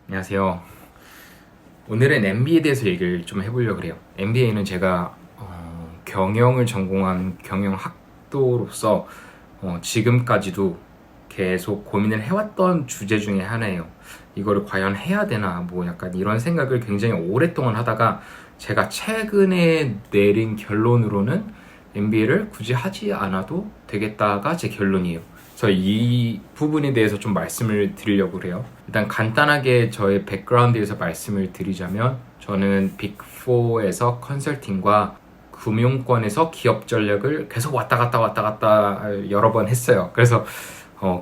안녕하세요. 오늘은 MBA에 대해서 얘기를 좀 해보려고 해요. MBA는 제가 경영을 전공한 경영학도로서 지금까지도 계속 고민을 해왔던 주제 중에 하나예요. 이거를 과연 해야 되나 뭐 약간 이런 생각을 굉장히 오랫동안 하다가 제가 최근에 내린 결론으로는 MBA를 굳이 하지 않아도 되겠다가 제 결론이에요. 그래서 이 부분에 대해서 좀 말씀을 드리려고 해요. 일단 간단하게 저의 백그라운드에서 말씀을 드리자면 저는 빅4에서 컨설팅과 금융권에서 기업 전략을 계속 왔다 갔다 여러 번 했어요. 그래서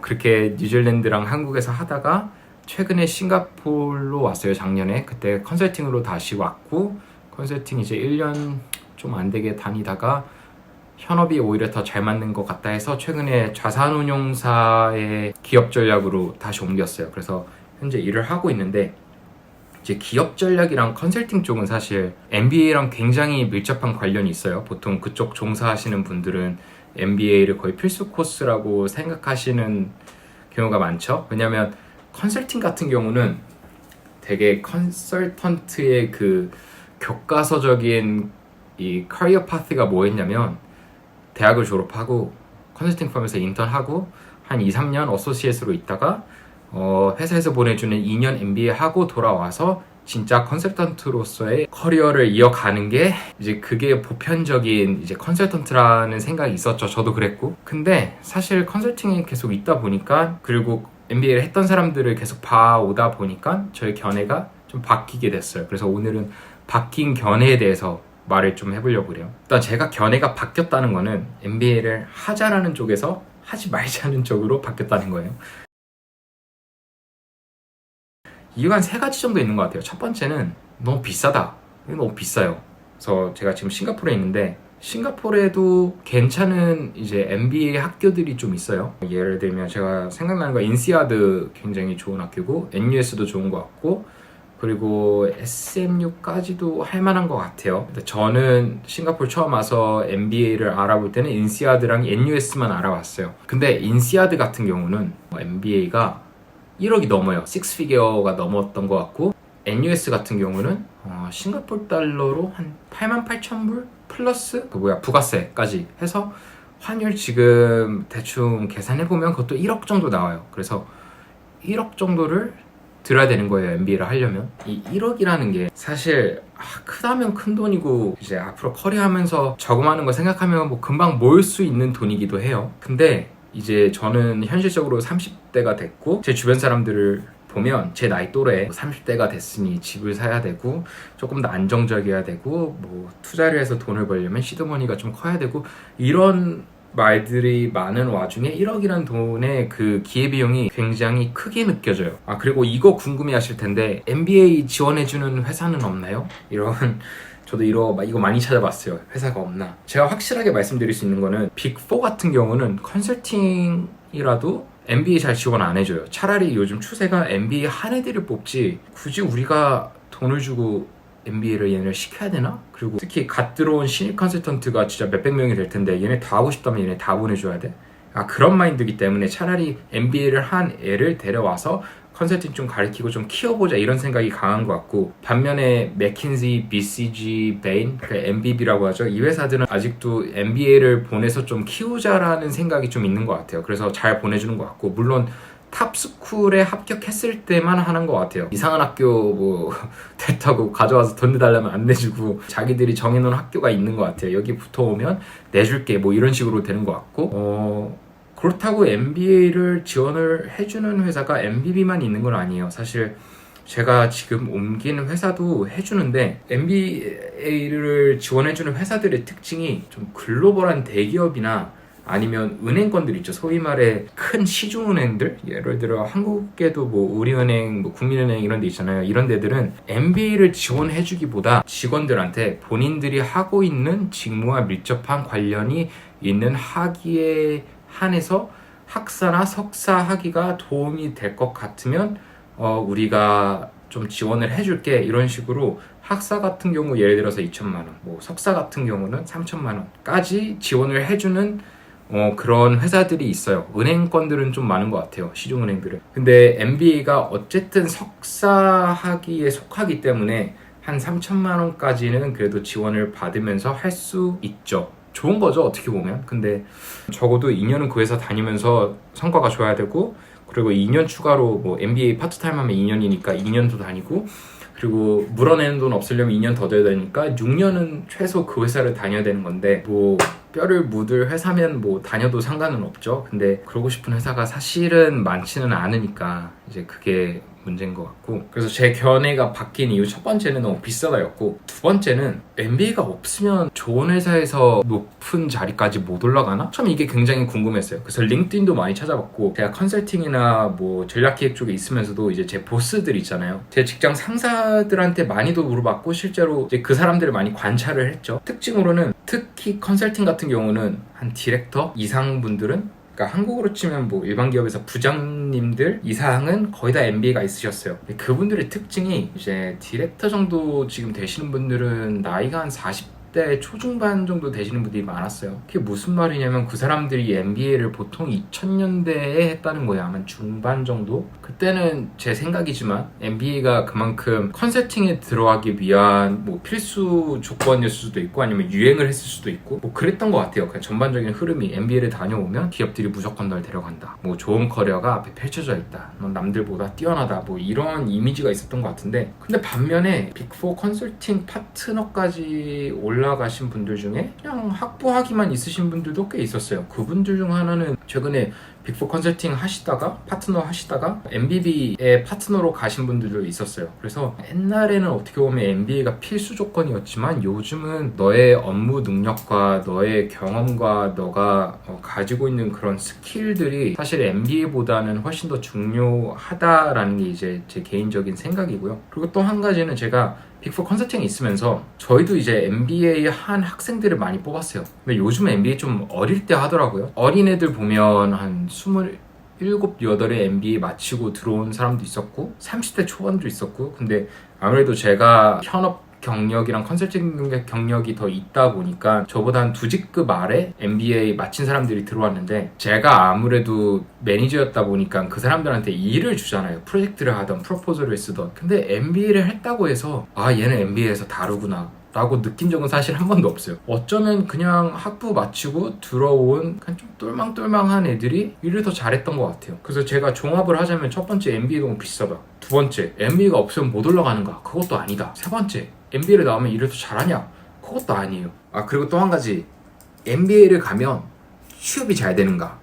그렇게 뉴질랜드랑 한국에서 하다가 최근에 싱가포르로 왔어요. 작년에. 그때 컨설팅으로 다시 왔고 컨설팅 이제 1년 좀 안 되게 다니다가 현업이 오히려 더 잘 맞는 것 같다 해서 최근에 자산운용사의 기업 전략으로 다시 옮겼어요. 그래서 현재 일을 하고 있는데 이제 기업 전략이랑 컨설팅 쪽은 사실 MBA랑 굉장히 밀접한 관련이 있어요. 보통 그쪽 종사하시는 분들은 MBA를 거의 필수 코스라고 생각하시는 경우가 많죠. 왜냐하면 컨설팅 같은 경우는 되게 컨설턴트의 그 교과서적인 이 커리어 파트가 뭐였냐면 대학을 졸업하고 컨설팅 펌에서 인턴하고 한 2, 3년 어소시에이트로 있다가 회사에서 보내주는 2년 MBA 하고 돌아와서 진짜 컨설턴트로서의 커리어를 이어가는 게 이제 그게 보편적인 이제 컨설턴트라는 생각이 있었죠. 저도 그랬고. 근데 사실 컨설팅이 계속 있다 보니까 그리고 MBA를 했던 사람들을 계속 봐오다 보니까 저의 견해가 좀 바뀌게 됐어요. 그래서 오늘은 바뀐 견해에 대해서 말을 좀 해보려고 그래요. 일단 제가 견해가 바뀌었다는 거는 MBA를 하자라는 쪽에서 하지 말자는 쪽으로 바뀌었다는 거예요. 이유가 한 세 가지 정도 있는 것 같아요. 첫 번째는 너무 비싸다. 이거 너무 비싸요. 그래서 제가 지금 싱가포르에 있는데 싱가포르에도 괜찮은 이제 MBA 학교들이 좀 있어요. 예를 들면 제가 생각나는 거 인시아드 굉장히 좋은 학교고 NUS도 좋은 것 같고 그리고 SMU까지도 할 만한 것 같아요. 저는 싱가포르 처음 와서 MBA를 알아볼 때는 인시아드랑 NUS만 알아봤어요. 근데 인시아드 같은 경우는 MBA가 1억이 넘어요. 6피겨가 넘었던 것 같고 NUS 같은 경우는 싱가포르 달러로 한 88,000불 플러스 부가세까지 해서 환율 지금 대충 계산해보면 그것도 1억 정도 나와요. 그래서 1억 정도를 들어야 되는 거예요. MBA를 하려면. 이 1억이라는 게 사실 크다면 큰 돈이고 이제 앞으로 커리어하면서 저금하는 거 생각하면 뭐 금방 모을 수 있는 돈이기도 해요. 근데 이제 저는 현실적으로 30대가 됐고 제 주변 사람들을 보면 제 나이 또래 30대가 됐으니 집을 사야 되고 조금 더 안정적이어야 되고 뭐 투자를 해서 돈을 벌려면 시드머니가 좀 커야 되고 이런 말들이 많은 와중에 1억이라는 돈의 그 기회비용이 굉장히 크게 느껴져요. 그리고 이거 궁금해 하실 텐데 MBA 지원해주는 회사는 없나요? 저도 이거 많이 찾아봤어요. 회사가 없나. 제가 확실하게 말씀드릴 수 있는 거는 빅4 같은 경우는 컨설팅이라도 MBA 잘 지원 안 해줘요. 차라리 요즘 추세가 MBA 한 애들을 뽑지 굳이 우리가 돈을 주고 MBA를 얘네를 시켜야 되나? 그리고 특히 갓 들어온 신입 컨설턴트가 진짜 몇백 명이 될 텐데 얘네 다 하고 싶다면 얘네 다 보내줘야 돼? 그런 마인드이기 때문에 차라리 MBA를 한 애를 데려와서 컨설팅 좀 가르치고 좀 키워보자 이런 생각이 강한 것 같고 반면에 맥킨지, BCG, 베인, 그 MBB라고 하죠. 이 회사들은 아직도 MBA를 보내서 좀 키우자라는 생각이 좀 있는 것 같아요. 그래서 잘 보내주는 것 같고 물론 탑스쿨에 합격했을 때만 하는 것 같아요. 이상한 학교 뭐 됐다고 가져와서 돈 내달라면 안 내주고 자기들이 정해놓은 학교가 있는 것 같아요. 여기 붙어오면 내줄게 뭐 이런 식으로 되는 것 같고 그렇다고 MBA를 지원을 해주는 회사가 MBB만 있는 건 아니에요. 사실 제가 지금 옮긴 회사도 해주는데 MBA를 지원해주는 회사들의 특징이 좀 글로벌한 대기업이나 아니면 은행권들 있죠. 소위 말해 큰 시중은행들 예를 들어 한국에도 뭐 우리은행, 뭐 국민은행 이런 데 있잖아요. 이런 데들은 MBA를 지원해주기보다 직원들한테 본인들이 하고 있는 직무와 밀접한 관련이 있는 학위에 한해서 학사나 석사 학위가 도움이 될 것 같으면 우리가 좀 지원을 해줄게 이런 식으로 학사 같은 경우 예를 들어서 2천만 원, 뭐 석사 같은 경우는 3천만 원까지 지원을 해주는 그런 회사들이 있어요. 은행권들은 좀 많은 것 같아요. 시중은행들은. 근데 MBA가 어쨌든 석사 학위에 속하기 때문에 한 3천만 원까지는 그래도 지원을 받으면서 할 수 있죠. 좋은 거죠, 어떻게 보면. 근데 적어도 2년은 그 회사 다니면서 성과가 좋아야 되고, 그리고 2년 추가로 뭐 MBA 파트타임 하면 2년이니까 2년도 다니고, 그리고 물어내는 돈 없으려면 2년 더 돼야 되니까 6년은 최소 그 회사를 다녀야 되는 건데, 뭐 뼈를 묻을 회사면 뭐 다녀도 상관은 없죠. 근데 그러고 싶은 회사가 사실은 많지는 않으니까 이제 그게 문제인 것 같고, 그래서 제 견해가 바뀐 이유 첫 번째는 너무 비싸다였고, 두 번째는 MBA가 없으면 좋은 회사에서 높은 자리까지 못 올라가나? 처음 이게 굉장히 궁금했어요. 그래서 링크드인도 많이 찾아봤고, 제가 컨설팅이나 뭐 전략기획 쪽에 있으면서도 이제 제 보스들 있잖아요, 제 직장 상사들한테 많이도 물어봤고, 실제로 이제 그 사람들을 많이 관찰을 했죠. 특징으로는 특히 컨설팅 같은 경우는 한 디렉터 이상 분들은, 그러니까 한국으로 치면 뭐 일반 기업에서 부장님들 이상은 거의 다 MBA가 있으셨어요. 근데 그분들의 특징이 이제 디렉터 정도 지금 되시는 분들은 나이가 한 40대 초중반 정도 되시는 분들이 많았어요. 그게 무슨 말이냐면 그 사람들이 MBA를 보통 2000년대에 했다는 거예요. 아마 중반 정도? 그때는 제 생각이지만 MBA가 그만큼 컨설팅에 들어가기 위한 뭐 필수 조건이었을 수도 있고, 아니면 유행을 했을 수도 있고, 뭐 그랬던 것 같아요. 그냥 전반적인 흐름이 MBA를 다녀오면 기업들이 무조건 널 데려간다, 뭐 좋은 커리어가 앞에 펼쳐져 있다, 넌 남들보다 뛰어나다, 뭐 이런 이미지가 있었던 것 같은데, 근데 반면에 빅4 컨설팅 파트너까지 올라가신 분들 중에 그냥 학부학위만 있으신 분들도 꽤 있었어요. 그분들 중 하나는 최근에 빅4 컨설팅 하시다가 파트너 하시다가 MBB의 파트너로 가신 분들도 있었어요. 그래서 옛날에는 어떻게 보면 MBA가 필수 조건이었지만 요즘은 너의 업무 능력과 너의 경험과 너가 가지고 있는 그런 스킬들이 사실 MBA보다는 훨씬 더 중요하다라는 게 이제 제 개인적인 생각이고요. 그리고 또 한 가지는 제가 빅4 컨설팅에 있으면서 저희도 이제 MBA 한 학생들을 많이 뽑았어요. 근데 요즘 MBA 좀 어릴 때 하더라고요. 어린애들 보면 한 27, 8에 MBA 마치고 들어온 사람도 있었고 30대 초반도 있었고, 근데 아무래도 제가 현업 경력이랑 컨설팅 경력이 더 있다 보니까 저보다 한 2직급 아래 MBA 마친 사람들이 들어왔는데, 제가 아무래도 매니저였다 보니까 그 사람들한테 일을 주잖아요. 프로젝트를 하던 프로포즈를 쓰던. 근데 MBA를 했다고 해서 아, 얘는 MBA에서 다르구나 라고 느낀 적은 사실 한 번도 없어요. 어쩌면 그냥 학부 마치고 들어온 그냥 좀 똘망똘망한 애들이 일을 더 잘했던 것 같아요. 그래서 제가 종합을 하자면, 첫 번째, MBA 너무 비싸다. 두 번째, MBA가 없으면 못 올라가는가? 그것도 아니다. 세 번째, MBA를 나오면 일을 더 잘하냐? 그것도 아니에요. 아, 그리고 또 한 가지, MBA를 가면 취업이 잘 되는가?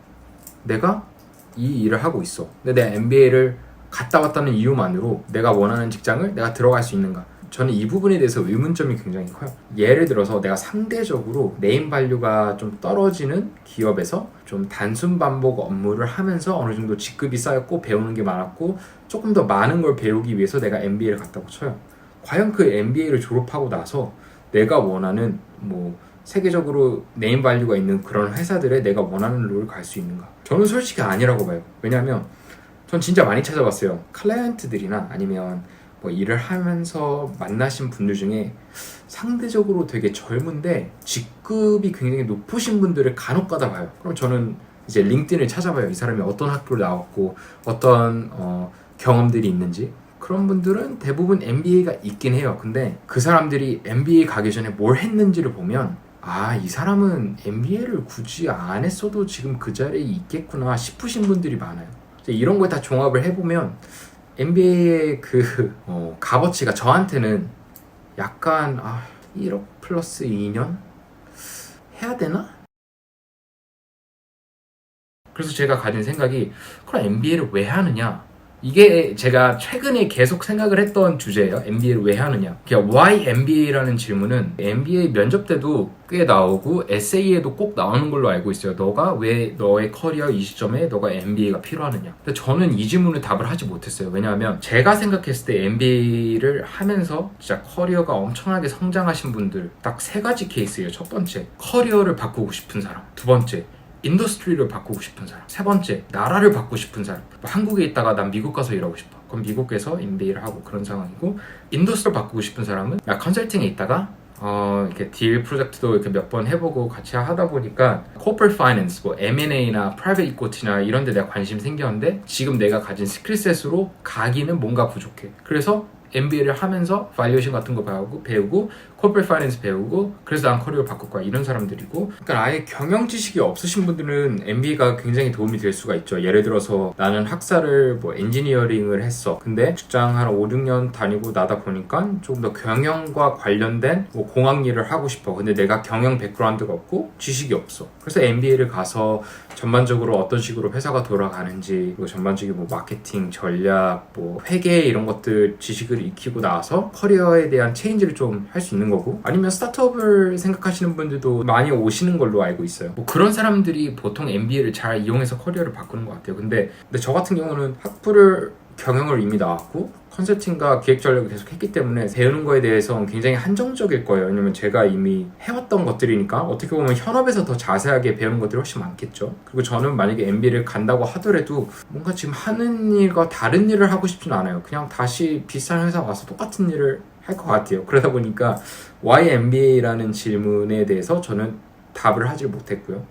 내가 이 일을 하고 있어. 근데 내가 MBA를 갔다 왔다는 이유만으로 내가 원하는 직장을 내가 들어갈 수 있는가? 저는 이 부분에 대해서 의문점이 굉장히 커요. 예를 들어서 내가 상대적으로 네임밸류가 좀 떨어지는 기업에서 좀 단순 반복 업무를 하면서 어느 정도 직급이 쌓였고 배우는 게 많았고 조금 더 많은 걸 배우기 위해서 내가 MBA를 갔다고 쳐요. 과연 그 MBA를 졸업하고 나서 내가 원하는 뭐 세계적으로 네임밸류가 있는 그런 회사들에 내가 원하는 롤을 갈 수 있는가? 저는 솔직히 아니라고 봐요. 왜냐하면 전 진짜 많이 찾아봤어요. 클라이언트들이나 아니면 뭐 일을 하면서 만나신 분들 중에 상대적으로 되게 젊은데 직급이 굉장히 높으신 분들을 간혹가다 봐요. 그럼 저는 이제 링크드인을 찾아봐요. 이 사람이 어떤 학교를 나왔고 어떤 경험들이 있는지. 그런 분들은 대부분 MBA가 있긴 해요. 근데 그 사람들이 MBA 가기 전에 뭘 했는지를 보면 아, 이 사람은 MBA를 굳이 안 했어도 지금 그 자리에 있겠구나 싶으신 분들이 많아요. 이런 걸 다 종합을 해보면 MBA의 그 값어치가 저한테는 약간 1억 플러스 2년? 해야 되나? 그래서 제가 가진 생각이, 그럼 MBA를 왜 하느냐? 이게 제가 최근에 계속 생각을 했던 주제예요. MBA를 왜 하느냐. 그러니까 Why MBA라는 질문은 MBA 면접 때도 꽤 나오고 에세이에도 꼭 나오는 걸로 알고 있어요. 너가 왜 너의 커리어 이 시점에 너가 MBA가 필요하느냐. 근데 저는 이 질문을 답을 하지 못했어요. 왜냐하면 제가 생각했을 때 MBA를 하면서 진짜 커리어가 엄청나게 성장하신 분들 딱 3가지 케이스예요. 첫 번째, 커리어를 바꾸고 싶은 사람. 두 번째, 인더스트리를 바꾸고 싶은 사람. 세 번째, 나라를 바꾸고 싶은 사람. 한국에 있다가 난 미국 가서 일하고 싶어. 그럼 미국에서 MBA를 하고 그런 상황이고, 인더스트리를 바꾸고 싶은 사람은 나 컨설팅에 있다가 이렇게 딜 프로젝트도 이렇게 몇 번 해보고 같이 하다 보니까 corporate finance, 뭐 M&A나 private equity나 이런 데 내가 관심이 생겼는데 지금 내가 가진 스킬셋으로 가기는 뭔가 부족해. 그래서 MBA를 하면서 valuation 같은 거 배우고 corporate finance 배우고 그래서 난 커리어 바꿀 거야 이런 사람들이고, 그러니까 아예 경영 지식이 없으신 분들은 MBA가 굉장히 도움이 될 수가 있죠. 예를 들어서 나는 학사를 뭐 엔지니어링을 했어. 근데 직장 한 5, 6년 다니고 나다 보니까 조금 더 경영과 관련된 뭐 공학 일을 하고 싶어. 근데 내가 경영 백그라운드가 없고 지식이 없어. 그래서 MBA를 가서 전반적으로 어떤 식으로 회사가 돌아가는지, 그리고 전반적인 뭐 마케팅, 전략, 뭐 회계 이런 것들 지식을 익히고 나서 커리어에 대한 체인지를 좀 할 수 있는 거고, 아니면 스타트업을 생각하시는 분들도 많이 오시는 걸로 알고 있어요. 뭐 그런 사람들이 보통 MBA를 잘 이용해서 커리어를 바꾸는 것 같아요. 근데 저 같은 경우는 학부를 경영을 이미 나왔고 컨설팅과 기획 전략을 계속 했기 때문에 배우는 거에 대해서 굉장히 한정적일 거예요. 왜냐면 제가 이미 해왔던 것들이니까 어떻게 보면 현업에서 더 자세하게 배우는 것들이 훨씬 많겠죠. 그리고 저는 만약에 MBA를 간다고 하더라도 뭔가 지금 하는 일과 다른 일을 하고 싶진 않아요. 그냥 다시 비싼 회사 와서 똑같은 일을 할 것 같아요. 그러다 보니까 Why MBA라는 질문에 대해서 저는 답을 하지 못했고요.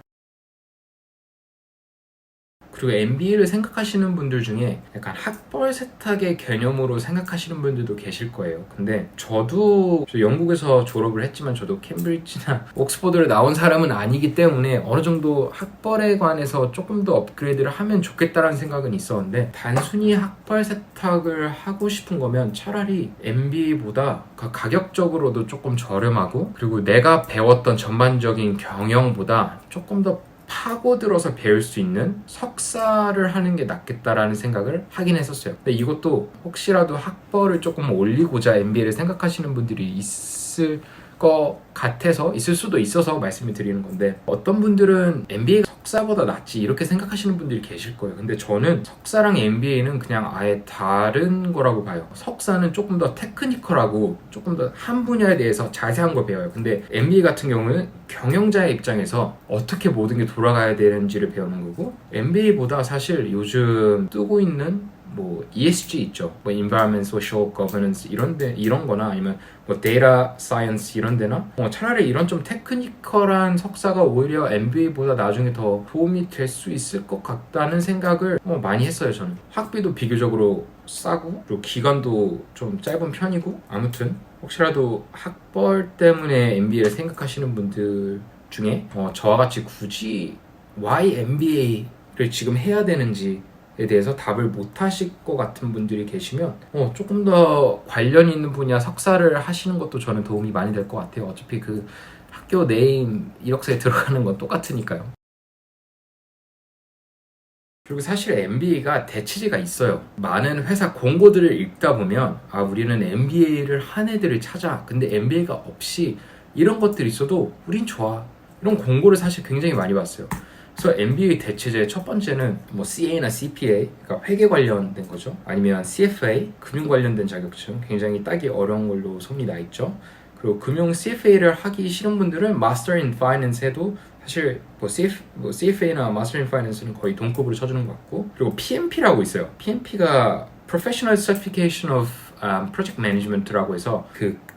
그리고 MBA를 생각하시는 분들 중에 약간 학벌 세탁의 개념으로 생각하시는 분들도 계실 거예요. 근데 저도 영국에서 졸업을 했지만 저도 캠브리지나 옥스퍼드를 나온 사람은 아니기 때문에 어느 정도 학벌에 관해서 조금 더 업그레이드를 하면 좋겠다라는 생각은 있었는데, 단순히 학벌 세탁을 하고 싶은 거면 차라리 MBA보다 가격적으로도 조금 저렴하고, 그리고 내가 배웠던 전반적인 경영보다 조금 더 파고들어서 배울 수 있는 석사를 하는 게 낫겠다라는 생각을 하긴 했었어요. 근데 이것도 혹시라도 학벌을 조금 올리고자 MBA를 생각하시는 분들이 있을 것 같아서, 있을 수도 있어서 말씀을 드리는 건데, 어떤 분들은 MBA가 석사보다 낫지 이렇게 생각하시는 분들이 계실 거예요. 근데 저는 석사랑 MBA는 그냥 아예 다른 거라고 봐요. 석사는 조금 더 테크니컬하고 조금 더 한 분야에 대해서 자세한 걸 배워요. 근데 MBA 같은 경우는 경영자의 입장에서 어떻게 모든 게 돌아가야 되는지를 배우는 거고, MBA보다 사실 요즘 뜨고 있는 뭐 ESG 있죠. 뭐 Environment, Social, Governance 이런 거나 아니면 뭐 Data Science 이런 데나 차라리 이런 좀 테크니컬한 석사가 오히려 MBA보다 나중에 더 도움이 될 수 있을 것 같다는 생각을 많이 했어요. 저는 학비도 비교적으로 싸고, 그리고 기간도 좀 짧은 편이고, 아무튼 혹시라도 학벌 때문에 MBA를 생각하시는 분들 중에 저와 같이 굳이 why MBA를 지금 해야 되는지 에 대해서 답을 못 하실 것 같은 분들이 계시면 조금 더 관련 있는 분야 석사를 하시는 것도 저는 도움이 많이 될 것 같아요. 어차피 그 학교 네임 이력서에 들어가는 건 똑같으니까요. 그리고 사실 MBA가 대체제가 있어요. 많은 회사 공고들을 읽다 보면 우리는 MBA를 한 애들을 찾아. 근데 MBA가 없이 이런 것들이 있어도 우린 좋아. 이런 공고를 사실 굉장히 많이 봤어요. 그래서 MBA 대체제 첫 번째는 뭐 CA나 CPA, 그러니까 회계 관련된 거죠. 아니면 CFA, 금융 관련된 자격증, 굉장히 따기 어려운 걸로 소문이 나 있죠. 그리고 금융 CFA를 하기 싫은 분들은 Master in Finance 해도 사실 뭐 CFA나 Master in Finance는 거의 동급으로 쳐주는 것 같고, 그리고 PMP라고 있어요. PMP가 Professional Certification of Project Management라고 해서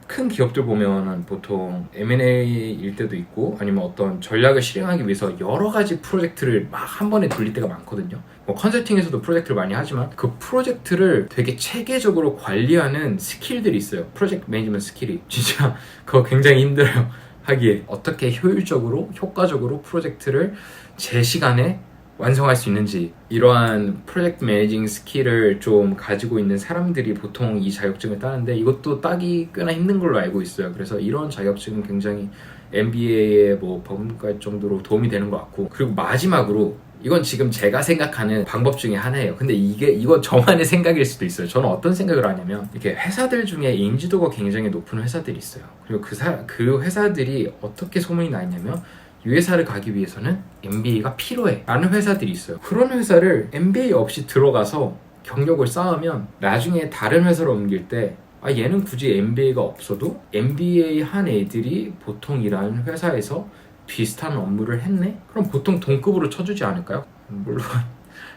큰 기업들 보면은 보통 M&A일 때도 있고, 아니면 어떤 전략을 실행하기 위해서 여러 가지 프로젝트를 막 한 번에 돌릴 때가 많거든요. 뭐 컨설팅에서도 프로젝트를 많이 하지만 그 프로젝트를 되게 체계적으로 관리하는 스킬들이 있어요. 프로젝트 매니지먼트 스킬이 진짜 그거 굉장히 힘들어요. 하기에 어떻게 효율적으로 효과적으로 프로젝트를 제 시간에 완성할 수 있는지, 이러한 프로젝트 매니징 스킬을 좀 가지고 있는 사람들이 보통 이 자격증을 따는데, 이것도 따기 꽤나 힘든 걸로 알고 있어요. 그래서 이런 자격증은 굉장히 MBA에 버금갈 정도로 도움이 되는 것 같고, 그리고 마지막으로 이건 지금 제가 생각하는 방법 중에 하나예요. 근데 이건 저만의 생각일 수도 있어요. 저는 어떤 생각을 하냐면, 이렇게 회사들 중에 인지도가 굉장히 높은 회사들이 있어요. 그리고 그 회사들이 어떻게 소문이 나 있냐면, 이 회사를 가기 위해서는 MBA가 필요해 라는 회사들이 있어요. 그런 회사를 MBA 없이 들어가서 경력을 쌓으면 나중에 다른 회사로 옮길 때 얘는 굳이 MBA가 없어도 MBA 한 애들이 보통 일하는 회사에서 비슷한 업무를 했네? 그럼 보통 동급으로 쳐주지 않을까요? 물론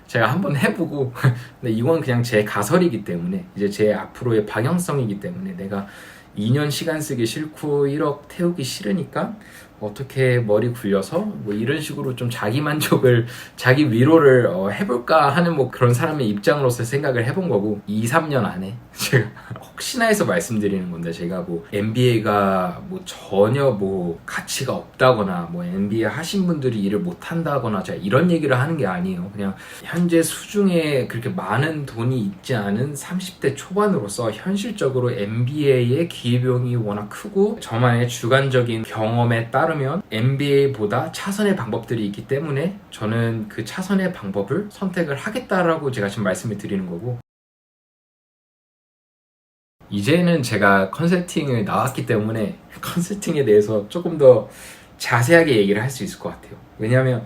제가 한번 해보고 근데 이건 그냥 제 가설이기 때문에, 이제 제 앞으로의 방향성이기 때문에 내가 2년 시간 쓰기 싫고 1억 태우기 싫으니까 어떻게 머리 굴려서 뭐 이런 식으로 좀 자기 만족을, 자기 위로를 해볼까 하는 뭐 그런 사람의 입장으로서 생각을 해본 거고, 2, 3년 안에 제가 혹시나 해서 말씀드리는 건데, 제가 뭐 MBA가 뭐 전혀 뭐 가치가 없다거나 뭐 MBA 하신 분들이 일을 못 한다거나 제가 이런 얘기를 하는 게 아니에요. 그냥 현재 수중에 그렇게 많은 돈이 있지 않은 30대 초반으로서 현실적으로 MBA의 기회비용이 워낙 크고 저만의 주관적인 경험에 따르면 MBA보다 차선의 방법들이 있기 때문에 저는 그 차선의 방법을 선택을 하겠다라고 제가 지금 말씀을 드리는 거고, 이제는 제가 컨설팅을 나왔기 때문에 컨설팅에 대해서 조금 더 자세하게 얘기를 할 수 있을 것 같아요. 왜냐하면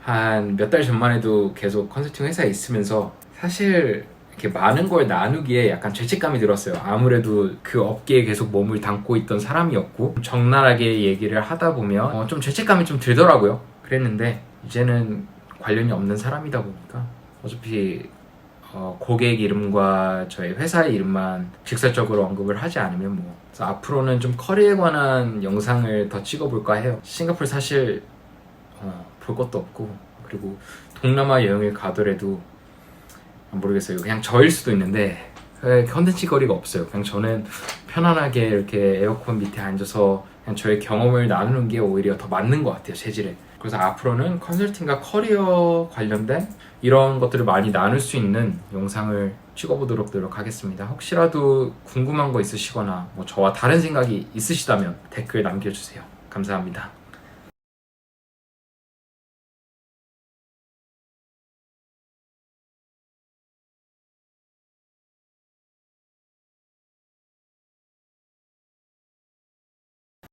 한 몇 달 전만 해도 계속 컨설팅 회사에 있으면서 사실 이렇게 많은 걸 나누기에 약간 죄책감이 들었어요. 아무래도 그 업계에 계속 몸을 담고 있던 사람이었고 적나라하게 얘기를 하다 보면 좀 죄책감이 좀 들더라고요. 그랬는데 이제는 관련이 없는 사람이다 보니까 어차피 고객 이름과 저희 회사의 이름만 직설적으로 언급을 하지 않으면 뭐, 그래서 앞으로는 좀 커리어에 관한 영상을 더 찍어볼까 해요. 싱가포르 사실 볼 것도 없고, 그리고 동남아 여행을 가더라도 모르겠어요. 그냥 저일 수도 있는데 컨텐츠 거리가 없어요. 그냥 저는 편안하게 이렇게 에어컨 밑에 앉아서 그냥 저의 경험을 나누는 게 오히려 더 맞는 것 같아요, 체질에. 그래서 앞으로는 컨설팅과 커리어 관련된 이런 것들을 많이 나눌 수 있는 영상을 찍어보도록 노력하겠습니다. 혹시라도 궁금한 거 있으시거나 뭐 저와 다른 생각이 있으시다면 댓글 남겨주세요. 감사합니다.